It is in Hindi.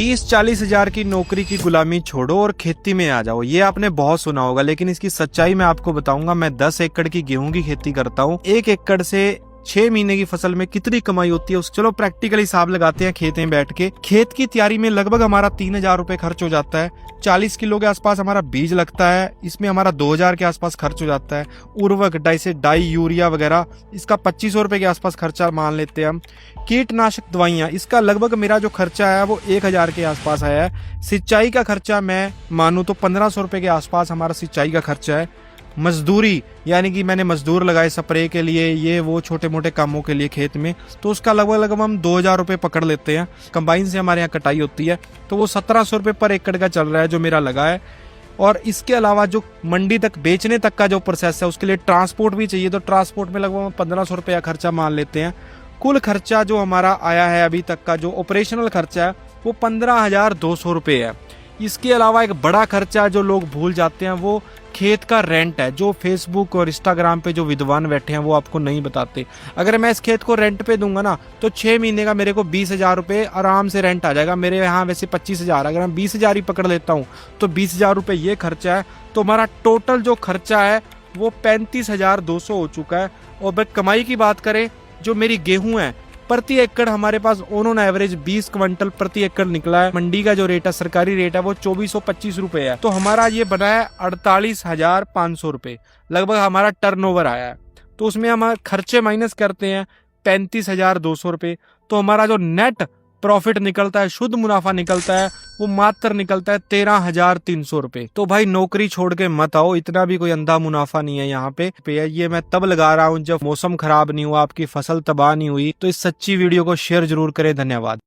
30-40 हजार की नौकरी की गुलामी छोड़ो और खेती में आ जाओ। ये आपने बहुत सुना होगा, लेकिन इसकी सच्चाई मैं आपको बताऊंगा। मैं 10 एकड़ की गेहूं की खेती करता हूँ। 1 एकड़ से 6 महीने की फसल में कितनी कमाई होती है, चलो प्रैक्टिकल हिसाब लगाते हैं। खेत में बैठ के खेत की तैयारी में लगभग हमारा 3,000 रुपए खर्च हो जाता है। 40 किलो के आसपास हमारा बीज लगता है, इसमें हमारा 2,000 के आसपास खर्च हो जाता है। उर्वरक डाई यूरिया वगैरह इसका 2,500 रुपए के आसपास खर्चा मान लेते हैं हम। कीटनाशक दवाइयाँ, इसका लगभग मेरा जो खर्चा है वो 1,000 के आसपास आया है। सिंचाई का खर्चा मैं मानूं तो 1,500 रुपए के आसपास हमारा सिंचाई का खर्चा है। मजदूरी यानी कि मैंने मजदूर लगाए स्प्रे के लिए, ये वो छोटे मोटे कामों के लिए खेत में, तो उसका लगभग हम 2,000 रुपये पकड़ लेते हैं। कंबाइन से हमारे यहाँ कटाई होती है तो वो 1,700 रुपये पर एकड़ का चल रहा है जो मेरा लगा है। और इसके अलावा जो मंडी तक बेचने तक का जो प्रोसेस है उसके लिए ट्रांसपोर्ट भी चाहिए, तो ट्रांसपोर्ट में लगभग 1,500 रुपये का खर्चा मान लेते हैं। कुल खर्चा जो हमारा आया है अभी तक का जो ऑपरेशनल खर्चा है वो 15,200 रुपये है। इसके अलावा एक बड़ा खर्चा जो लोग भूल जाते हैं वो खेत का रेंट है, जो फेसबुक और इंस्टाग्राम पे जो विद्वान बैठे हैं वो आपको नहीं बताते। अगर मैं इस खेत को रेंट पे दूंगा ना तो 6 महीने का मेरे को 20,000 रुपये आराम से रेंट आ जाएगा। मेरे यहाँ वैसे 25,000, अगर मैं 20,000 ही पकड़ लेता हूँ तो 20,000 रुपये ये खर्चा है। तो हमारा टोटल जो खर्चा है वो 35,200 हो चुका है। और भाई कमाई की बात करें, जो मेरी गेहूँ है प्रति एकड़ हमारे पास ऑन एवरेज 20 क्विंटल प्रति एकड़ निकला है। मंडी का जो रेट है, सरकारी रेट है, वो 2,425 रुपए है। तो हमारा ये बना है 48,500 रुपए, लगभग हमारा टर्नओवर आया है। तो उसमें हम खर्चे माइनस करते हैं 35,200 रुपए, तो हमारा जो नेट प्रॉफिट निकलता है, शुद्ध मुनाफा निकलता है, वो मात्र निकलता है 13,300 रुपए। तो भाई नौकरी छोड़ के मत आओ, इतना भी कोई अंधा मुनाफा नहीं है यहाँ पे। ये मैं तब लगा रहा हूँ जब मौसम खराब नहीं हुआ, आपकी फसल तबाह नहीं हुई। तो इस सच्ची वीडियो को शेयर जरूर करें। धन्यवाद।